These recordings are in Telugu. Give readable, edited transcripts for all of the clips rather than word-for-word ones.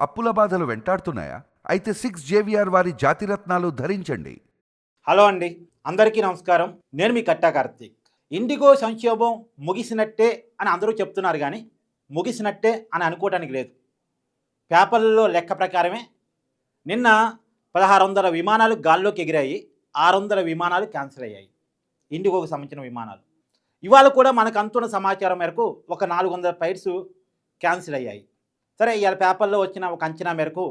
అప్పుల బాధలు వెంటాడుతున్నాయా? అయితే 6 JVR వారి జాతిరత్నాలు ధరించండి. హలో అండి, అందరికీ నమస్కారం. నేను మీ కట్టా కార్తీక్. ఇండిగో సంక్షోభం ముగిసినట్టే అని అందరూ చెప్తున్నారు కానీ ముగిసినట్టే అని అనుకోవడానికి లేదు. పేపర్లలో లెక్క ప్రకారమే నిన్న 1600 విమానాలు గాల్లోకి ఎగిరాయి, 600 విమానాలు క్యాన్సిల్ అయ్యాయి, ఇండిగోకు సంబంధించిన విమానాలు. ఇవాళ కూడా మనకు అందుతున్న సమాచారం మేరకు ఒక 400 ఫ్లైట్స్ క్యాన్సిల్ అయ్యాయి. సరే, ఇవాళ పేపర్లో వచ్చిన ఒక అంచనా మేరకు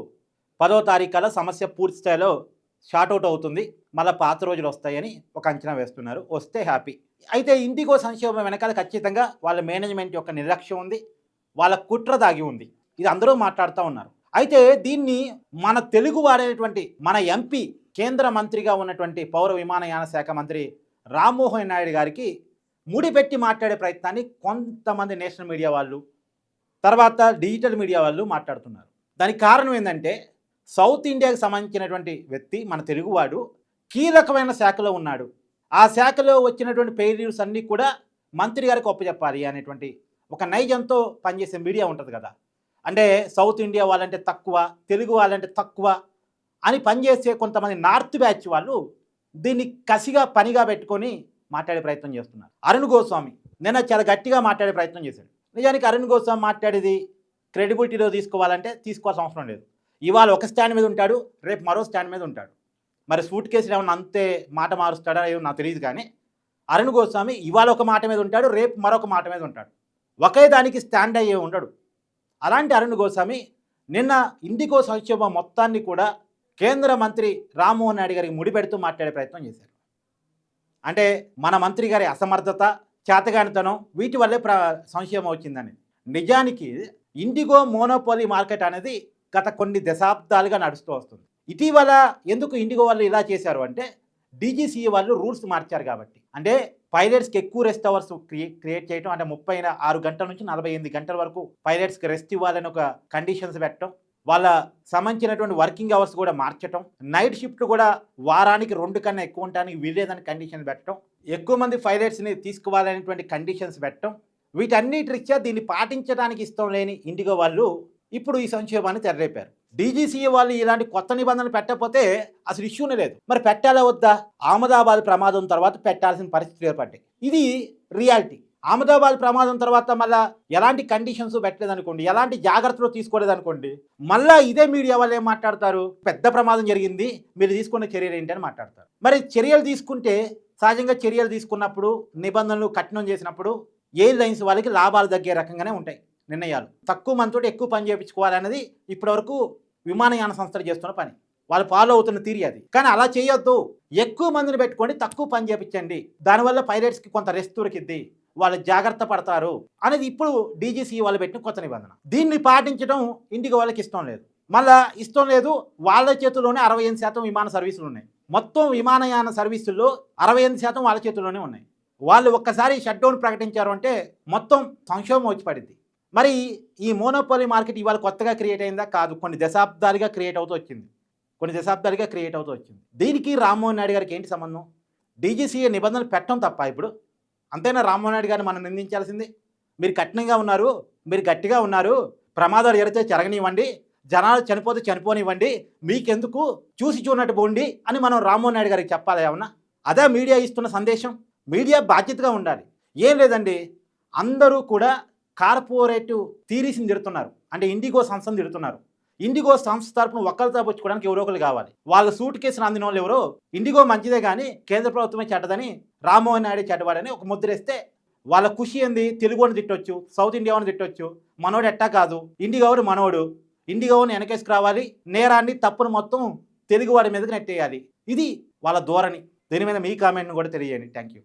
10వ తారీఖులో సమస్య పూర్తి స్థాయిలో షార్ట్అవుట్ అవుతుంది, మళ్ళీ పాత రోజులు వస్తాయని ఒక అంచనా వేస్తున్నారు. వస్తే హ్యాపీ. అయితే ఇండిగో సంక్షోభం వెనకాల ఖచ్చితంగా వాళ్ళ మేనేజ్మెంట్ యొక్క నిర్లక్ష్యం ఉంది, వాళ్ళ కుట్ర దాగి ఉంది. ఇది అందరూ మాట్లాడుతూ ఉన్నారు. అయితే దీన్ని మన తెలుగు వాడేటువంటి మన ఎంపీ, కేంద్ర మంత్రిగా ఉన్నటువంటి పౌర విమానయాన శాఖ మంత్రి రామ్మోహన్ నాయుడు గారికి ముడిపెట్టి మాట్లాడే ప్రయత్నాన్ని కొంతమంది నేషనల్ మీడియా వాళ్ళు, తర్వాత డిజిటల్ మీడియా వాళ్ళు మాట్లాడుతున్నారు. దానికి కారణం ఏంటంటే, సౌత్ ఇండియాకి సంబంధించినటువంటి వ్యక్తి, మన తెలుగువాడు కీలకమైన శాఖలో ఉన్నాడు. ఆ శాఖలో వచ్చినటువంటి ఫెయిల్యూర్స్ అన్నీ కూడా మంత్రి గారికి ఒప్పచెప్పాలి అనేటువంటి ఒక నైజంతో పనిచేసే మీడియా ఉంటుంది కదా. అంటే సౌత్ ఇండియా వాళ్ళంటే తక్కువ, తెలుగు వాళ్ళంటే తక్కువ అని పనిచేసే కొంతమంది నార్త్ బ్యాచ్ వాళ్ళు దీన్ని కసిగా పనిగా పెట్టుకొని మాట్లాడే ప్రయత్నం చేస్తున్నారు. అరుణ్ గోస్వామి నిన్న చాలా గట్టిగా మాట్లాడే ప్రయత్నం చేశాడు. నిజానికి అరుణ్ గోస్వామి మాట్లాడేది క్రెడిబిలిటీలో తీసుకోవాలంటే తీసుకోవాల్సిన అవసరం లేదు. ఇవాళ ఒక స్టాండ్ మీద ఉంటాడు, రేపు మరో స్టాండ్ మీద ఉంటాడు. మరి సూట్ కేసులు ఏమన్నా అంతే మాట మారుస్తాడా ఏమో నాకు తెలియదు. కానీ అరుణ్ గోస్వామి ఇవాళ ఒక మాట మీద ఉంటాడు, రేపు మరొక మాట మీద ఉంటాడు. ఒకే దానికి స్టాండ్ అయ్యే ఉండడు. అలాంటి అరుణ్ గోస్వామి నిన్న ఇండిగో సంక్షోభం మొత్తాన్ని కూడా కేంద్ర మంత్రి రామ్మోహన్ నాయుడు గారికి ముడిపెడుతూ మాట్లాడే ప్రయత్నం చేశారు. అంటే మన మంత్రి గారి అసమర్థత, చేతగానితనం, వీటి వల్లే సంక్షోభం వచ్చిందని. నిజానికి ఇండిగో మోనోపోలీ మార్కెట్ అనేది గత కొన్ని దశాబ్దాలుగా నడుస్తూ వస్తుంది. ఇటీవల ఎందుకు ఇండిగో వాళ్ళు ఇలా చేశారు అంటే, డీజీసీఏ వాళ్ళు రూల్స్ మార్చారు కాబట్టి. అంటే పైలట్స్కి ఎక్కువ రెస్ట్ అవర్స్ క్రియేట్ చేయడం, అంటే 36 గంటల నుంచి 48 గంటల వరకు పైలట్స్కి రెస్ట్ ఇవ్వాలని ఒక కండిషన్స్ పెట్టడం, వాళ్ళ సంబంధించినటువంటి వర్కింగ్ అవర్స్ కూడా మార్చడం, నైట్ షిఫ్ట్ కూడా వారానికి 2 కన్నా ఎక్కువ ఉండడానికి వీలేదని కండిషన్స్ పెట్టడం, ఎక్కువ మంది పైలట్స్ని తీసుకోవాలనేటువంటి కండిషన్స్ పెట్టడం, వీటన్నిటి రీత్యా దీన్ని పాటించడానికి ఇష్టం లేని ఇండిగో వాళ్ళు ఇప్పుడు ఈ సంక్షోభాన్ని తెరలేపారు. డీజీసీఏ వాళ్ళు ఇలాంటి కొత్త నిబంధనలు పెట్టకపోతే అసలు ఇష్యూనే లేదు. మరి పెట్టాలా వద్దా? అహ్మదాబాద్ ప్రమాదం తర్వాత పెట్టాల్సిన పరిస్థితులు ఏర్పడ్డాయి. ఇది రియాలిటీ. అహ్మదాబాద్ ప్రమాదం తర్వాత మళ్ళీ ఎలాంటి కండిషన్స్ పెట్టలేదనుకోండి, ఎలాంటి జాగ్రత్తలు తీసుకోలేదనుకోండి, మళ్ళీ ఇదే మీడియా వాళ్ళు ఏం మాట్లాడతారు, పెద్ద ప్రమాదం జరిగింది, మీరు తీసుకున్న చర్యలు ఏంటి అని మాట్లాడతారు. మరి చర్యలు తీసుకుంటే సహజంగా చర్యలు తీసుకున్నప్పుడు, నిబంధనలు కఠినం చేసినప్పుడు ఎయిర్లైన్స్ వాళ్ళకి లాభాలు తగ్గే రకంగానే ఉంటాయి నిర్ణయాలు. తక్కువ మందితో ఎక్కువ పని చేయించుకోవాలనేది ఇప్పటివరకు విమానయాన సంస్థలు చేస్తున్న పని, వాళ్ళు ఫాలో అవుతున్న తీరి అది. కానీ అలా చేయొద్దు, ఎక్కువ మందిని పెట్టుకొని తక్కువ పని చేయించండి, దానివల్ల పైలట్స్కి కొంత రెస్ట్ దొరికిద్ది, వాళ్ళు జాగ్రత్త పడతారు అనేది ఇప్పుడు డీజీసీ వాళ్ళు పెట్టిన కొత్త నిబంధన. దీన్ని పాటించడం ఇండిగో వాళ్ళకి ఇష్టం లేదు. మళ్ళా ఇష్టం లేదు, వాళ్ళ చేతుల్లోనే 68% విమాన సర్వీసులు ఉన్నాయి. మొత్తం విమానయాన సర్వీసుల్లో 68% వాళ్ళ చేతుల్లోనే ఉన్నాయి. వాళ్ళు ఒక్కసారి షట్డౌన్ ప్రకటించారు అంటే మొత్తం సంక్షోభం వచ్చి పడింది. మరి ఈ మోనోపోలీ మార్కెట్ ఇవాళ కొత్తగా క్రియేట్ అయిందా? కాదు, కొన్ని దశాబ్దాలుగా క్రియేట్ అవుతూ వచ్చింది. దీనికి రామ్మోహన్ నాయుడు గారికి ఏంటి సంబంధం? డీజీసీఏ నిబంధనలు పెట్టడం తప్ప ఇప్పుడు? అంతేనా రామ్మోహన్ నాయుడు గారిని మనం నిందించాల్సింది? మీరు కఠినంగా ఉన్నారు, మీరు గట్టిగా ఉన్నారు, ప్రమాదాలు జరిగితే జరగనివ్వండి, జనాలు చనిపోతే చనిపోనివ్వండి, మీకెందుకు, చూసి చూడనట్టు పోండి అని మనం రామ్మోహన్ నాయుడు గారికి చెప్పాలి ఏమన్నా? అదే మీడియా ఇస్తున్న సందేశం. మీడియా బాధ్యతగా ఉండాలి. ఏం లేదండి, అందరూ కూడా కార్పొరేటివ్ థీరీస్ని తిడుతున్నారు, అంటే ఇండిగో సంస్థను తిడుతున్నారు. ఇండిగో సంస్థ తరపున ఒక్కరితో పుచ్చుకోవడానికి ఎవరో ఒకరు కావాలి. వాళ్ళ సూట్ కేసులు అందిన వాళ్ళు ఎవరో, ఇండిగో మంచిదే కానీ కేంద్ర ప్రభుత్వమే చెడ్డదని, రామ్మోహన్ నాయుడు చెడ్డవాడని ఒక ముద్రేస్తే వాళ్ళ ఖుషి ఏంది? తెలుగుని తిట్టొచ్చు, సౌత్ ఇండియాని తిట్టొచ్చు, మనోడు ఎట్టా కాదు, ఇండిగోని మనోడు, ఇండిగోని వెనకేసుకు రావాలి, నేరాన్ని తప్పును మొత్తం తెలుగువాడి మీదకి నెట్టేయాలి. ఇది వాళ్ళ ధోరణి. దీని మీద మీ కామెంట్ను కూడా తెలియజేయండి. Thank you.